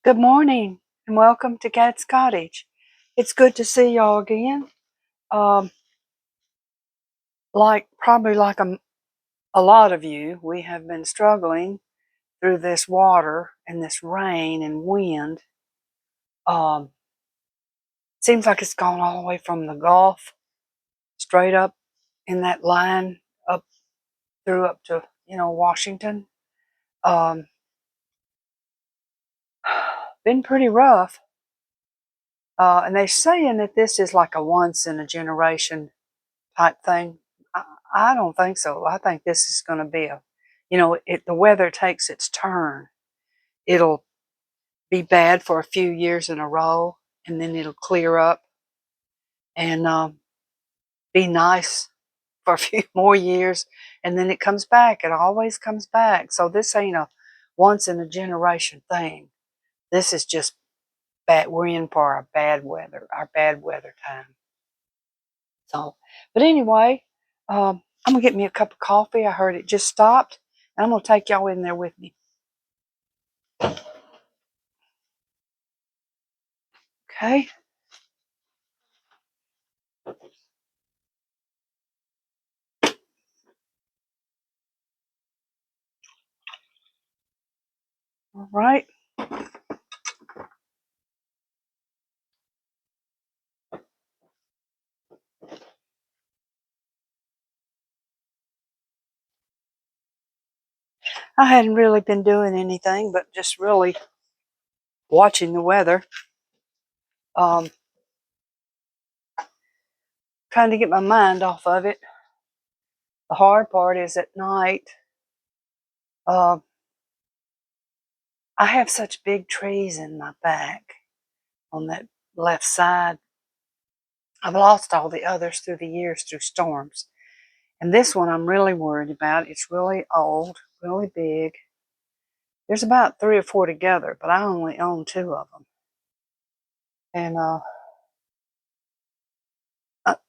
Good morning and welcome to Cat's Cottage. It's good to see y'all again. Um, probably like a lot of you, we have been struggling through this water and this rain and wind. Um, Seems like it's gone all the way from the Gulf straight up in that line up to Washington. Um, been pretty rough. And they're saying that this is like a once in a generation type thing. I don't think so. I think this is going to be the weather takes its turn. It'll be bad for a few years in a row, and then it'll clear up and be nice for a few more years, and then it comes back. It always comes back. So this ain't a once in a generation thing. This is just bad. We're in for our bad weather time. So, but anyway, I'm gonna get me a cup of coffee. I heard it just stopped, and I'm gonna take y'all in there with me. Okay. All right. I hadn't really been doing anything, but just really watching the weather. Um, Trying to get my mind off of it. The hard part is at night. Uh, I have such big trees in my back on that left side. I've lost all the others through the years through storms. And this one I'm really worried about. It's really old, really big. There's about 3 or 4 together, but I only own 2 of them. And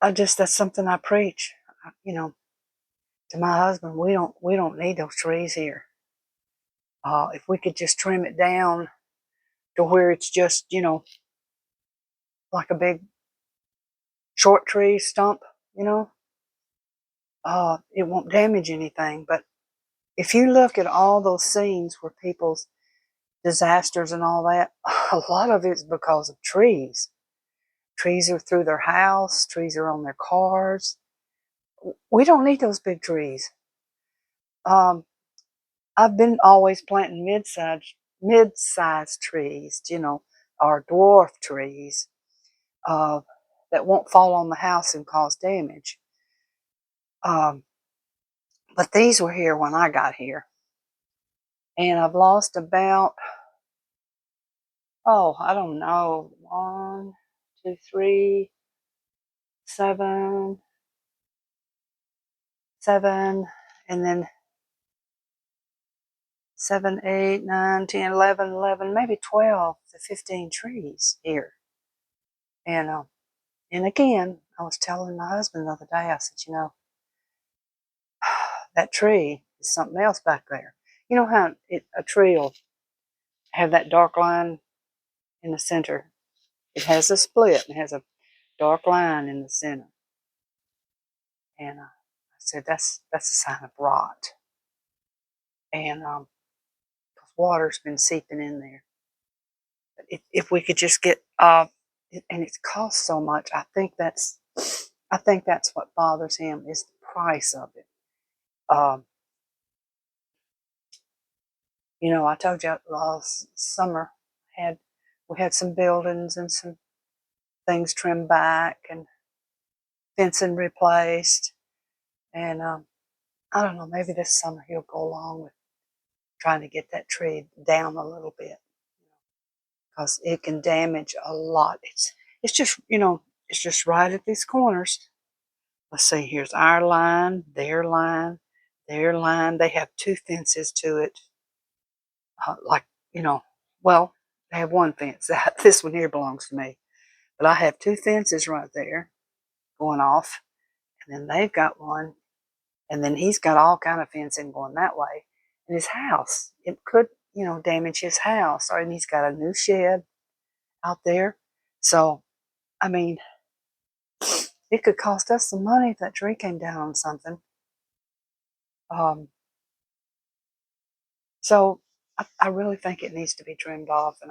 I just, that's something I preach, to my husband. We don't need those trees here. If we could just trim it down to where it's just, like a big short tree stump, you know, it won't damage anything. But if you look at all those scenes where people's disasters and all that, a lot of it's because of trees. Trees are through their house, trees are on their cars. We don't need those big trees. Um, I've been always planting mid-sized trees, or dwarf trees uh, that won't fall on the house and cause damage. Um, but these were here when I got here, and I've lost about, I don't know, 1, 2, 3, 7, 7, and then 7, 8, 9, 10, 11, 11, maybe 12 to 15 trees here. And again, I was telling my husband the other day, I said, that tree is something else back there. You know how a tree will have that dark line in the center? It has a split and has a dark line in the center. And I said, that's a sign of rot. And because water's been seeping in there. But if we could just get, and it costs so much, I think that's what bothers him, is the price of it. Um, I told you last summer we had some buildings and some things trimmed back and fencing replaced. And I don't know, maybe this summer he'll go along with trying to get that tree down a little bit, because it can damage a lot. It's just right at these corners. Let's see, here's our line, their line, their line. They have 2 fences to it. Like, well, they have 1 fence. This one here belongs to me. But I have 2 fences right there going off. And then they've got one. And then he's got all kind of fencing going that way. And his house, damage his house. And he's got a new shed out there. So, I mean, it could cost us some money if that tree came down on something. So I really think it needs to be trimmed off. And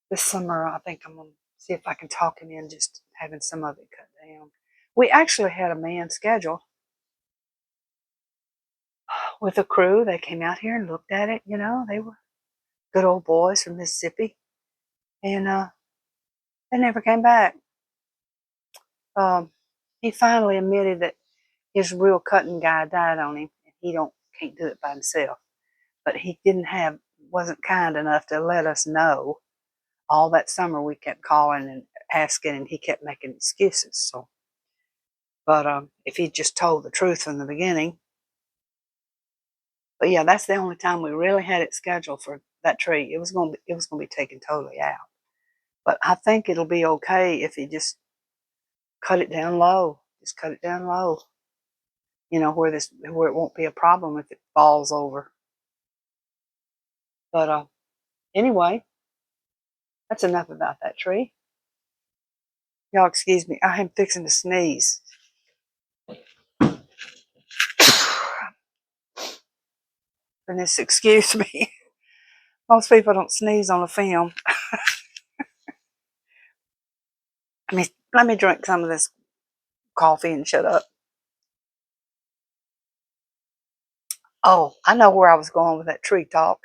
this summer, I think I'm going to see if I can talk him in just having some of it cut down. We actually had a man scheduled with a crew. They came out here and looked at it. They were good old boys from Mississippi. And they never came back. He finally admitted that his real cutting guy died on him, and he can't do it by himself. But he wasn't kind enough to let us know. All that summer we kept calling and asking, and he kept making excuses. So, but if he just told the truth from the beginning. But yeah, that's the only time we really had it scheduled for that tree. It was going to be taken totally out. But I think it'll be okay if he just cut it down low. Just cut it down low. Where it won't be a problem if it falls over. But anyway, that's enough about that tree. Y'all excuse me, I am fixing to sneeze. Goodness, excuse me. Most people don't sneeze on a film. Let me drink some of this coffee and shut up. Oh, I know where I was going with that tree talk.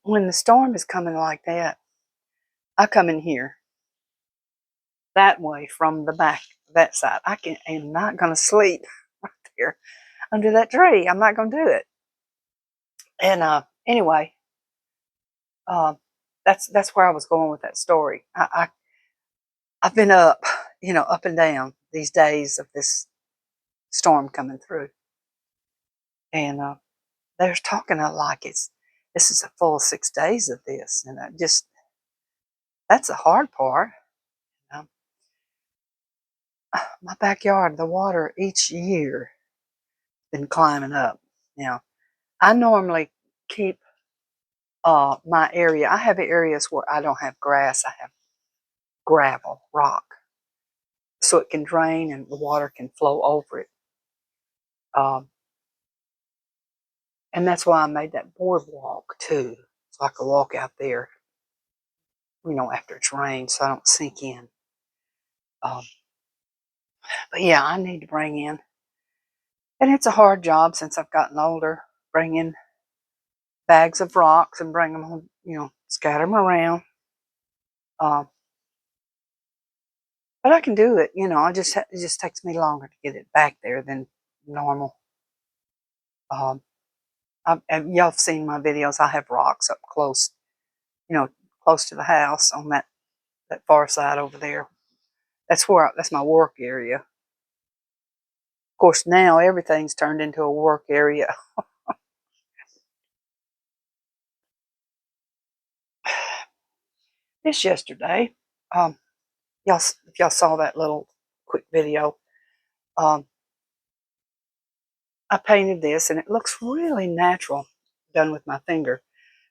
When the storm is coming like that, I come in here that way from the back, that side. I'm not going to sleep right there under that tree. I'm not going to do it. And anyway, that's where I was going with that story. I've been up, up and down these days of this storm coming through, and they're talking like this is a full 6 days of this, and that's the hard part. My backyard, the water each year been climbing up. Now, I normally keep my area. I have areas where I don't have grass. I have gravel, rock, so it can drain and the water can flow over it. And that's why I made that boardwalk too, so I could walk out there, after it's rained, so I don't sink in. But yeah, I need to bring in, and it's a hard job since I've gotten older, bring in bags of rocks and bring them home, scatter them around. But I can do it, it just takes me longer to get it back there than normal. Y'all have seen my videos. I have rocks up close, close to the house on that far side over there. That's my work area. Of course, now everything's turned into a work area. This yesterday, if y'all saw that little quick video, I painted this, and it looks really natural, done with my finger.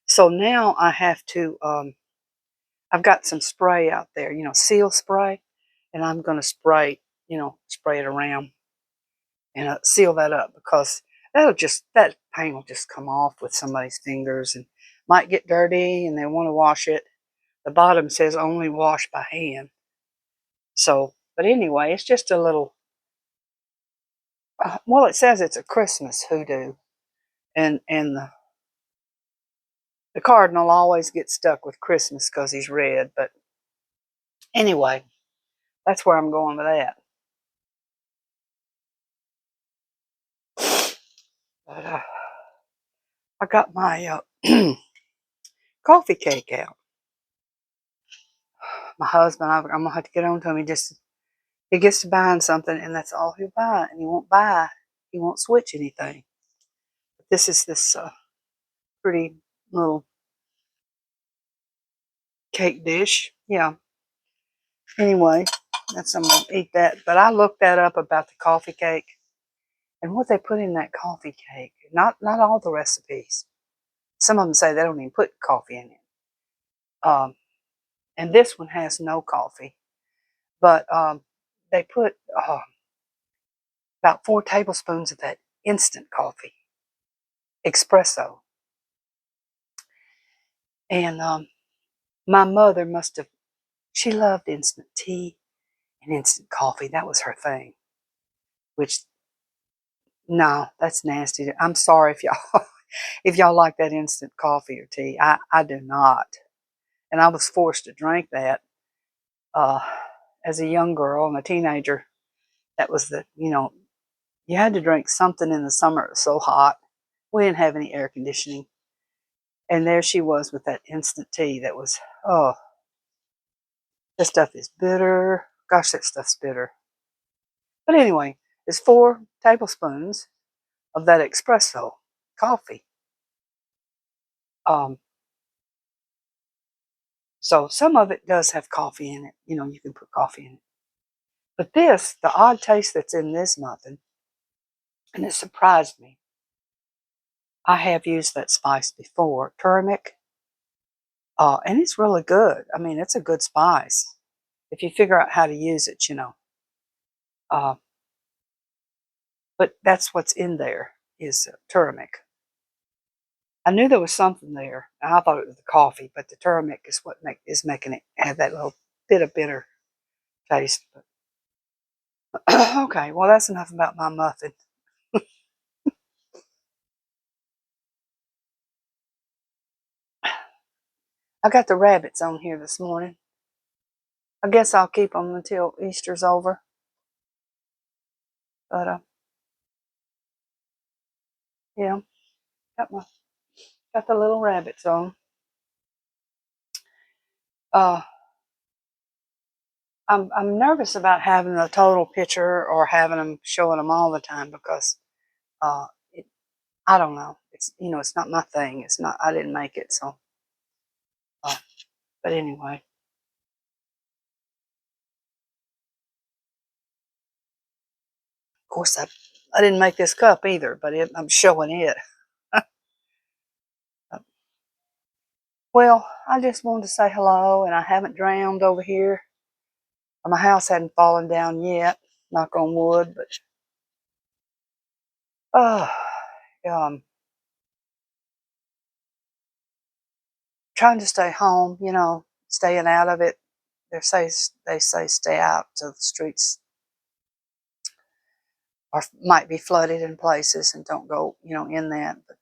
So now I have to, I've got some spray out there, seal spray, and I'm going to spray it around and seal that up, because that paint will just come off with somebody's fingers and might get dirty and they want to wash it. The bottom says only wash by hand. So, but anyway, it's just a little, well, it says it's a Christmas hoodoo, and the cardinal always gets stuck with Christmas because he's red. But anyway, that's where I'm going with that. But I got my coffee cake out. My husband, I'm gonna have to get on to him. He gets to buying something, and that's all he'll buy, and he won't switch anything. But this is this pretty little cake dish. Yeah. Anyway, I'm gonna eat that. But I looked that up about the coffee cake and what they put in that coffee cake. Not all the recipes. some of them say they don't even put coffee in it. And this one has no coffee, but they put about 4 tablespoons of that instant coffee, espresso. And my mother must have, she loved instant tea and instant coffee. That was her thing, which, no, that's nasty. I'm sorry if y'all if y'all like that instant coffee or tea. I do not. And I was forced to drink that uh, as a young girl and a teenager. That was you had to drink something in the summer. It was so hot. We didn't have any air conditioning. And there she was with that instant tea that was, oh, this stuff is bitter. Gosh, that stuff's bitter. But anyway, it's 4 tablespoons of that espresso coffee. Um, so some of it does have coffee in it. You can put coffee in it. But this, the odd taste that's in this muffin, and it surprised me. I have used that spice before, turmeric, and it's really good. I mean, it's a good spice if you figure out how to use it. Uh, but that's what's in there is turmeric. I knew there was something there. I thought it was the coffee, but the turmeric is what is making it have that little bit of bitter taste. Okay, well, that's enough about my muffin. I got the rabbits on here this morning. I guess I'll keep them until Easter's over. But yeah, got the little rabbits on. Uh, I'm nervous about having a total picture or having them showing them all the time because uh, it, I don't know. It's not my thing. It's not. I didn't make it, so. Uh, but anyway, of course I didn't make this cup either, but I'm showing it. Well, I just wanted to say hello, and I haven't drowned over here. My house hadn't fallen down yet, knock on wood, but uh, um, trying to stay home, staying out of it. They say stay out so the streets might be flooded in places and don't go, in that. But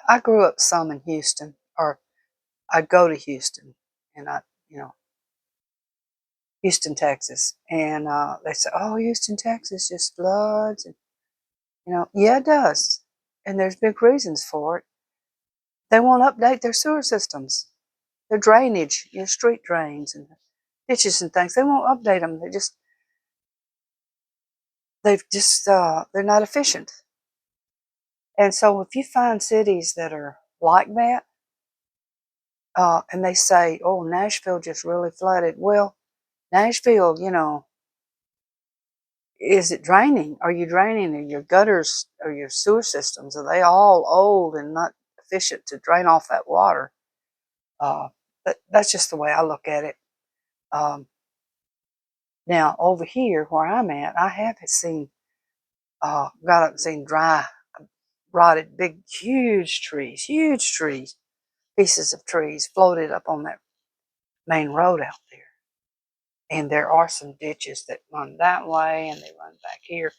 I grew up some in Houston, or I'd go to Houston, and Houston, Texas, and they say, "Oh, Houston, Texas just floods," and yeah, it does, and there's big reasons for it. They won't update their sewer systems, their drainage, street drains and ditches and things. They won't update them. They're not efficient. And so if you find cities that are like that, and they say, "Oh, Nashville just really flooded," well, Nashville, is it draining? Are you draining? Are your gutters or your sewer systems, are they all old and not efficient to drain off that water? But that's just the way I look at it. Um, Now over here where I'm at, I haven't seen got up and seen dry, rotted, big, huge trees, pieces of trees floated up on that main road out there. And there are some ditches that run that way and they run back here.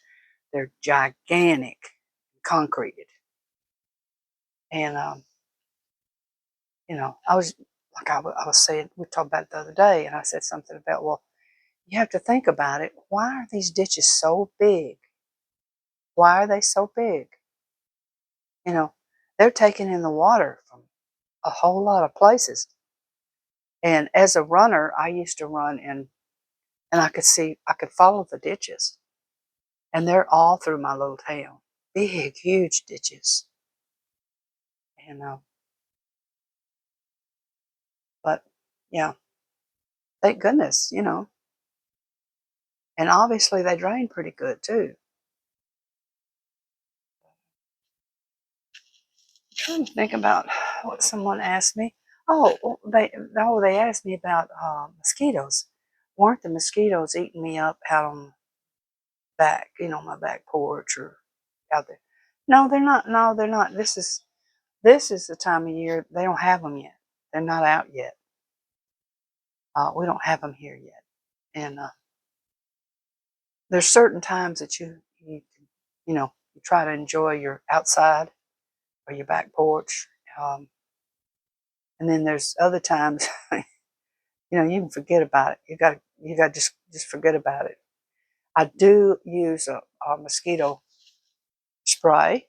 They're gigantic, concreted. And I was like I was saying, we talked about it the other day, and I said something about, well, you have to think about it. Why are these ditches so big? Why are they so big? You know, they're taking in the water from a whole lot of places. And as a runner, I used to run and I could follow the ditches. And they're all through my little town. Big, huge ditches. And but yeah, thank goodness. And obviously they drain pretty good too. trying to think about what someone asked me. They asked me about mosquitoes. Weren't the mosquitoes eating me up out on the back, my back porch or out there? No, they're not. No, they're not. This is the time of year they don't have them yet. They're not out yet. We don't have them here yet, and there's certain times that you try to enjoy your outside or your back porch, um, and then there's other times you can forget about it. You got to just forget about it. I do use a mosquito spray.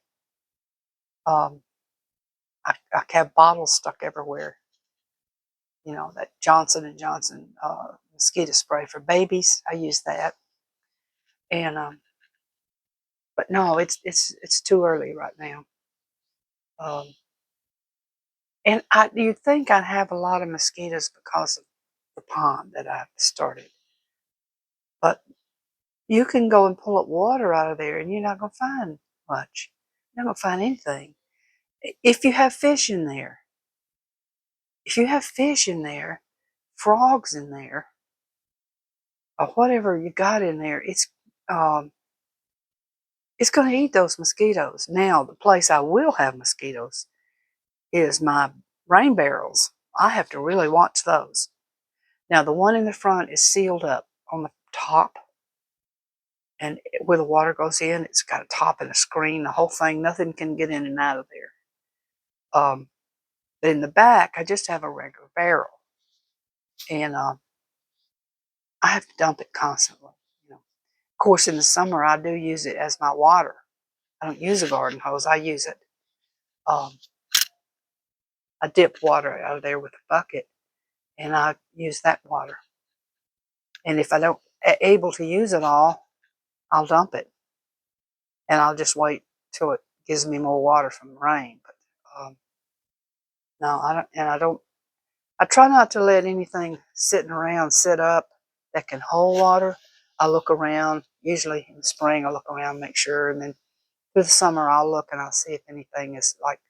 Um, I have bottles stuck everywhere. That Johnson & Johnson mosquito spray for babies. I use that, and but no, it's too early right now. Um, and you'd think I'd have a lot of mosquitoes because of the pond that I've started, but you can go and pull up water out of there, and you're not gonna find much. You're not gonna find anything. If you have fish in there, if you have fish in there, frogs in there, or whatever you got in there, um, it's going to eat those mosquitoes. Now, the place I will have mosquitoes is my rain barrels. I have to really watch those. Now, the one in the front is sealed up on the top, and where the water goes in, it's got a top and a screen, the whole thing. Nothing can get in and out of there. But in the back, I just have a regular barrel, and I have to dump it constantly. Of course, in the summer, I do use it as my water. I don't use a garden hose. I use it. Um, I dip water out of there with a bucket, and I use that water. And if I don't able to use it all, I'll dump it, and I'll just wait till it gives me more water from the rain. But no, I don't. And I don't. I try not to let anything sitting around sit up that can hold water. I look around. Usually in the spring, I look around, make sure, and then through the summer, I'll look and I'll see if anything is like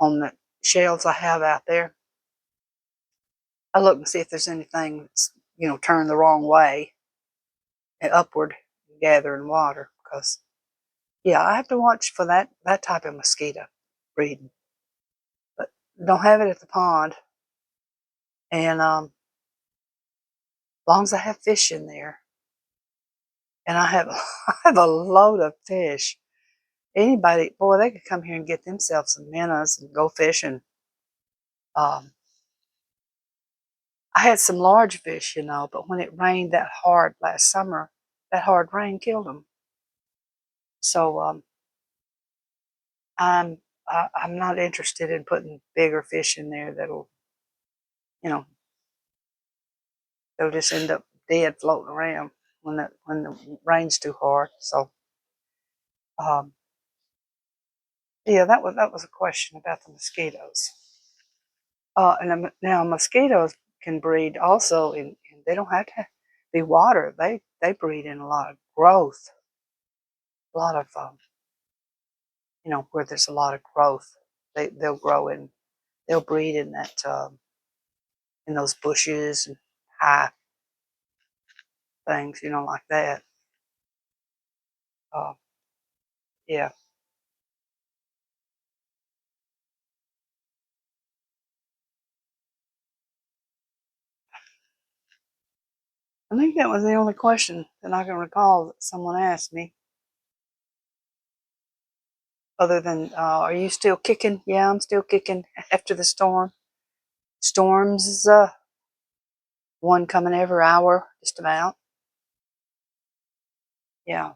on the shelves I have out there. I look and see if there's anything that's, turned the wrong way and upward gathering water. Because, yeah, I have to watch for that type of mosquito breeding. But don't have it at the pond. And as long as I have fish in there, and I have, I have a load of fish. Anybody, boy, they could come here and get themselves some minnows and go fishing. Um, I had some large fish, but when it rained that hard last summer, that hard rain killed them. So I'm not interested in putting bigger fish in there that'll, you know, they'll just end up dead floating around when the rain's too hard. So um, yeah, that was a question about the mosquitoes. Now mosquitoes can breed also they don't have to be water. They breed in a lot of growth, a lot of where there's a lot of growth. They'll breed in that in those bushes and high things, like that. Uh, yeah, I think that was the only question that I can recall that someone asked me. Other than, are you still kicking? Yeah, I'm still kicking after the storm. Storms is one coming every hour, just about. Yeah,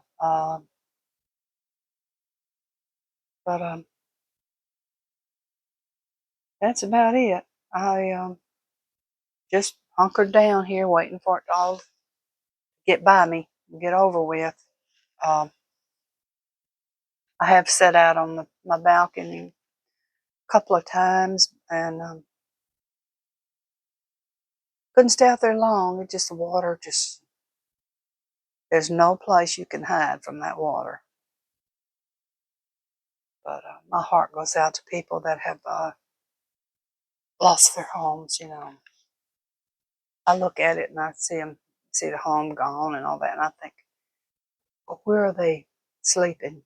but that's about it. I just hunkered down here, waiting for it to all get by me and get over with. Um, I have sat out on my balcony a couple of times and couldn't stay out there long. It just the water just there's no place you can hide from that water. But my heart goes out to people that have lost their homes. I look at it and I see the home gone and all that, and I think, well, where are they sleeping?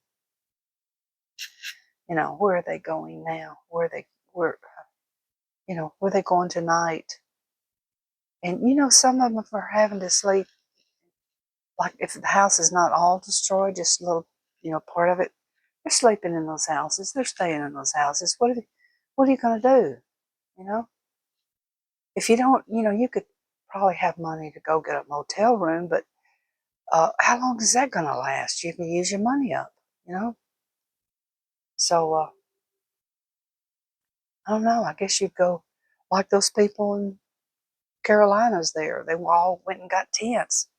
Where are they going now? Where are they going tonight? And some of them are having to sleep, like if the house is not all destroyed, just a little, part of it. They're sleeping in those houses. They're staying in those houses. What are you going to do? You know, if you don't, you could probably have money to go get a motel room, but how long is that going to last? You can use your money up, you know? So, I don't know. I guess you'd go like those people in Carolinas there. They all went and got tents.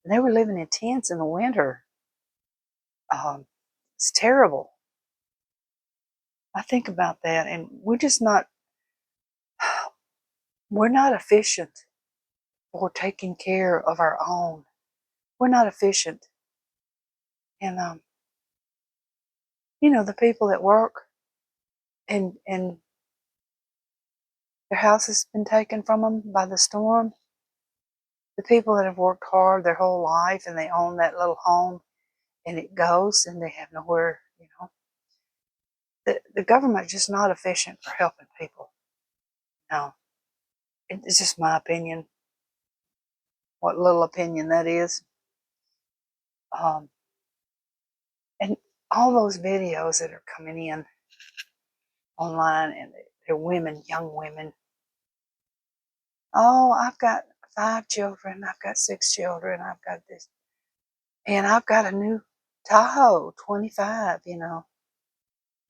And they were living in tents in the winter. It's terrible. I think about that, and we're not efficient for taking care of our own. We're not efficient. And, the people that work and their house has been taken from them by the storm, the people that have worked hard their whole life and they own that little home and it goes and they have nowhere, the government's just not efficient for helping people. No, it's just my opinion, what little opinion that is. Um, and all those videos that are coming in online, and they're women, young women. Oh, I've got 5 children, I've got 6 children, I've got this, and I've got a new Tahoe 25,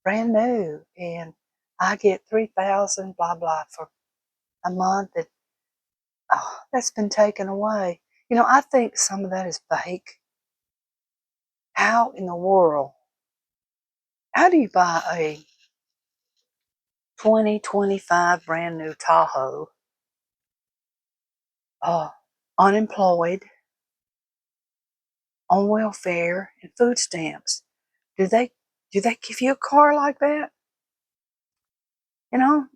brand new, and I get 3,000 blah blah for a month, and that's been taken away. I think some of that is fake. How in the world? How do you buy a 2025 brand new Tahoe, unemployed, on welfare and food stamps? Do they give you a car like that?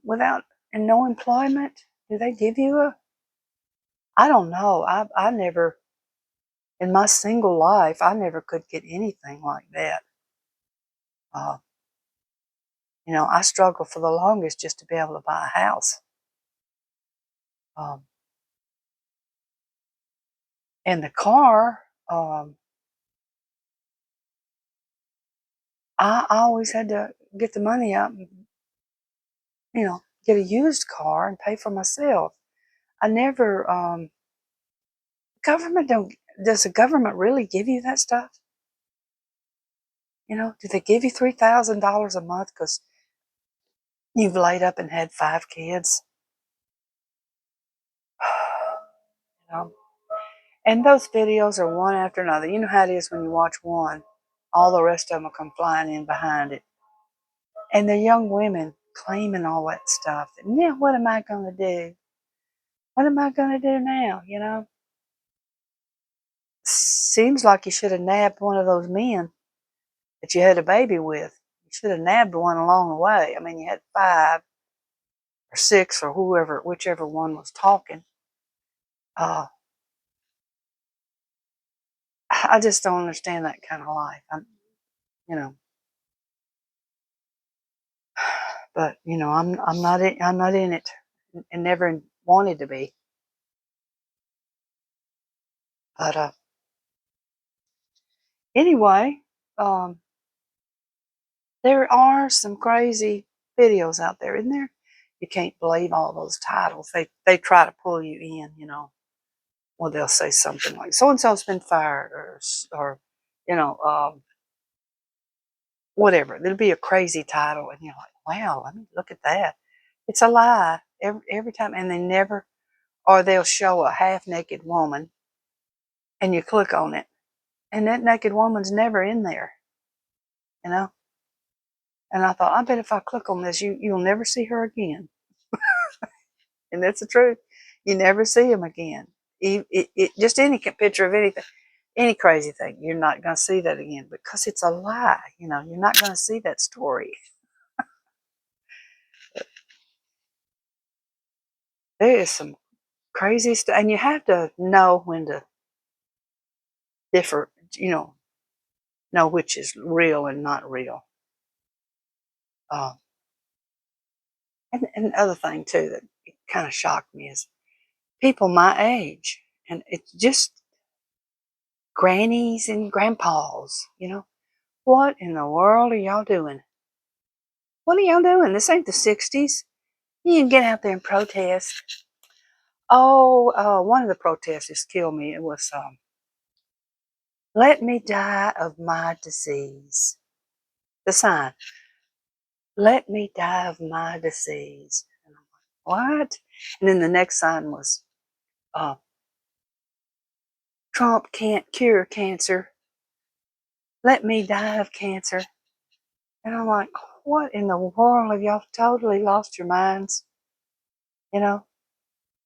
Without and no employment? Do they give you a? I don't know. I never, in my single life, I never could get anything like that. Uh, I struggled for the longest just to be able to buy a house. Um, and the car, I always had to get the money out and, get a used car and pay for myself. I never, government don't, does the government really give you that stuff? Do they give you $3,000 a month because you've laid up and had 5 kids? you know, and those videos are one after another. You know how it is when you watch one, all the rest of them will come flying in behind it. And the young women claiming all that stuff. Now, what am I going to do? What am I going to do now? Seems like you should have nabbed one of those men that you had a baby with. You should have nabbed one along the way. I mean, you had 5 or 6 or whichever one was talking. Uh, I just don't understand that kind of life. You know, but I'm not in it, and never wanted to be. But anyway, um, there are some crazy videos out there, isn't there? You can't believe all those titles. They try to pull you in. Well, they'll say something like so and so's been fired, or you know, whatever. There'll be a crazy title, and you're like, wow, let me look at that. It's a lie every time, and they never, or they'll show a half naked woman, and you click on it, and that naked woman's never in there, you know. And I thought, I bet if I click on this, you'll never see her again. And that's the truth. You never see them again. Just any picture of anything. any crazy thing. You're not going to see that again because it's a lie. You know, you're not going to see that story. There is some crazy stuff, and you have to know when to differ. You know which is real and not real. Uh, and the other thing too that kind of shocked me is people my age, and it's just grannies and grandpas. You know, what in the world are y'all doing? What are y'all doing? This ain't the '60s. You can get out there and protest. Oh, one of the protesters killed me. It was, let me die of my disease. The sign, let me die of my disease. And I'm like, what? And then the next sign was, uh, Trump can't cure cancer. Let me die of cancer. And I'm like, what in the world have y'all totally lost your minds? You know?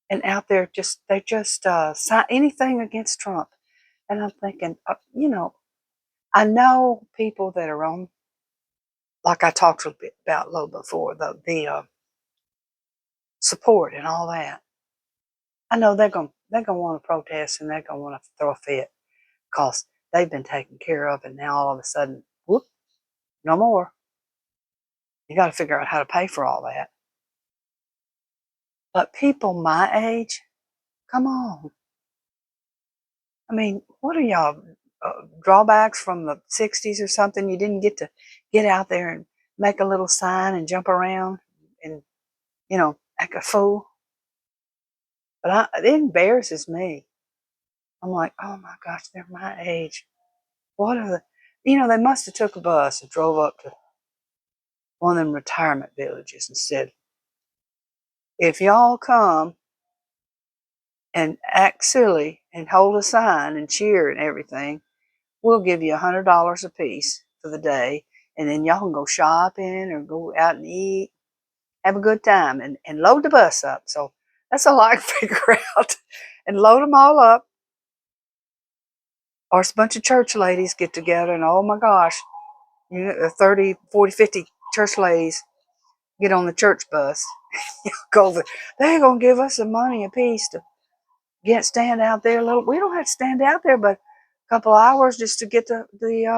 And out there they just sign anything against Trump. And I'm thinking, I know people that are on, like I talked a bit about a little before, the support and all that. I know they're gonna want to protest and they're gonna want to throw a fit because they've been taken care of, and now all of a sudden, whoop, no more. You got to figure out how to pay for all that. But people my age, come on. I mean, what are y'all drawbacks from the '60s or something? You didn't get to get out there and make a little sign and jump around and act a fool. But it embarrasses me. I'm like, oh my gosh, they're my age. What are they must have took a bus and drove up to one of them retirement villages and said, if y'all come and act silly and hold a sign and cheer and everything, we'll give you $100 a piece for the day. And then y'all can go shopping or go out and eat, have a good time, and load the bus up. So that's all I can figure out. And load them all up. Or it's a bunch of church ladies get together and, oh my gosh, 30, 40, 50 church ladies get on the church bus. Go there. They're going to give us some money a piece to stand out there a little. We don't have to stand out there but a couple hours just to get the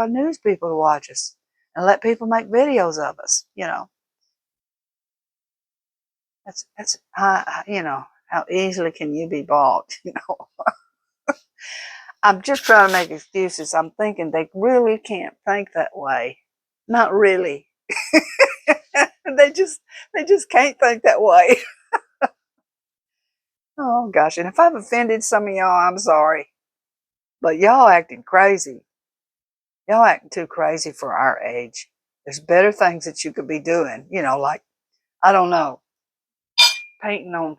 news people to watch us and let people make videos of us. That's how easily can you be bought? I'm just trying to make excuses. I'm thinking they really can't think that way. Not really. they just they just can't think that way. Oh gosh, and if I've offended some of y'all, I'm sorry. But y'all acting crazy. Y'all acting too crazy for our age. There's better things that you could be doing, like, I don't know, painting on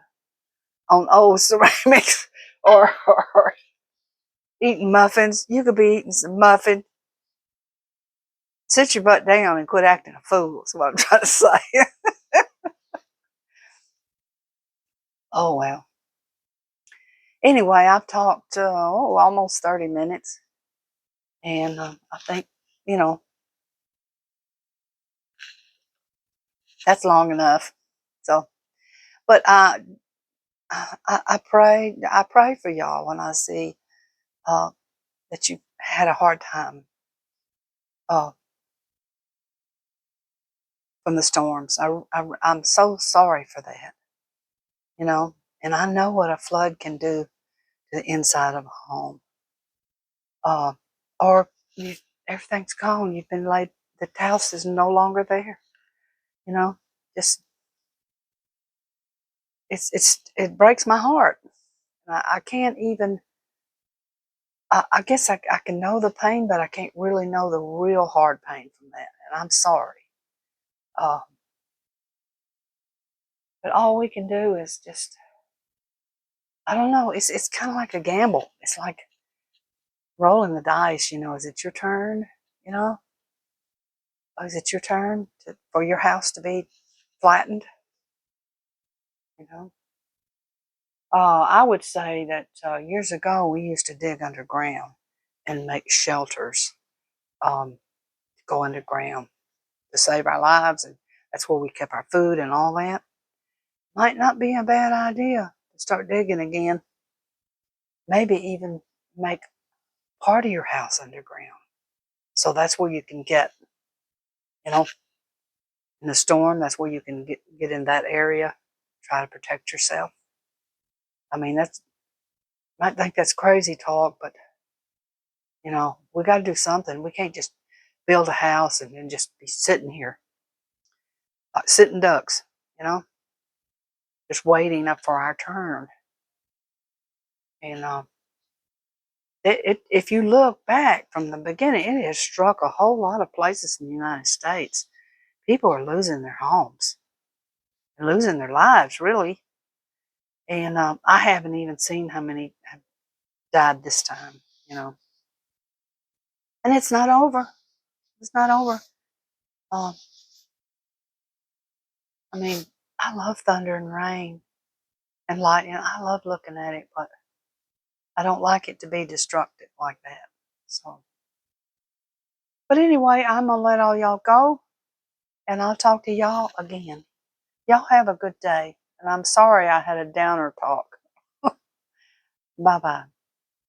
old ceramics or eating muffins. You could be eating some muffin. Sit your butt down and quit acting a fool, is what I'm trying to say. Oh well. Anyway, I've talked almost 30 minutes, and I think you know that's long enough. So, but I pray for y'all when I see uh, that you had a hard time uh, from the storms. I'm so sorry for that, and I know what a flood can do to the inside of a home. Uh, or you, everything's gone. You've been laid. The house is no longer there. You know, just it breaks my heart. I can't even. I guess I can know the pain, but I can't really know the real hard pain from that. And I'm sorry. Uh, but all we can do is just, I don't know. It's kind of like a gamble. It's like rolling the dice. Is it your turn? You know, is it your turn for your house to be flattened? You know. I would say that years ago we used to dig underground, and make shelters to go underground to save our lives. And that's where we kept our food and all that. Might not be a bad idea to start digging again. Maybe even make part of your house underground. So that's where you can get, you know, in the storm, that's where you can get in that area, try to protect yourself. I mean, that's, I think that's crazy talk, but, we got to do something. We can't just build a house and then just be sitting here, like sitting ducks, you know, just waiting up for our turn. And if you look back from the beginning, it has struck a whole lot of places in the United States. People are losing their homes and losing their lives, really. And I haven't even seen how many have died this time, And it's not over. It's not over. Um, I mean, I love thunder and rain and lightning. I love looking at it, but I don't like it to be destructive like that. So, but anyway, I'm gonna let all y'all go, and I'll talk to y'all again. Y'all have a good day, and I'm sorry I had a downer talk. Bye bye.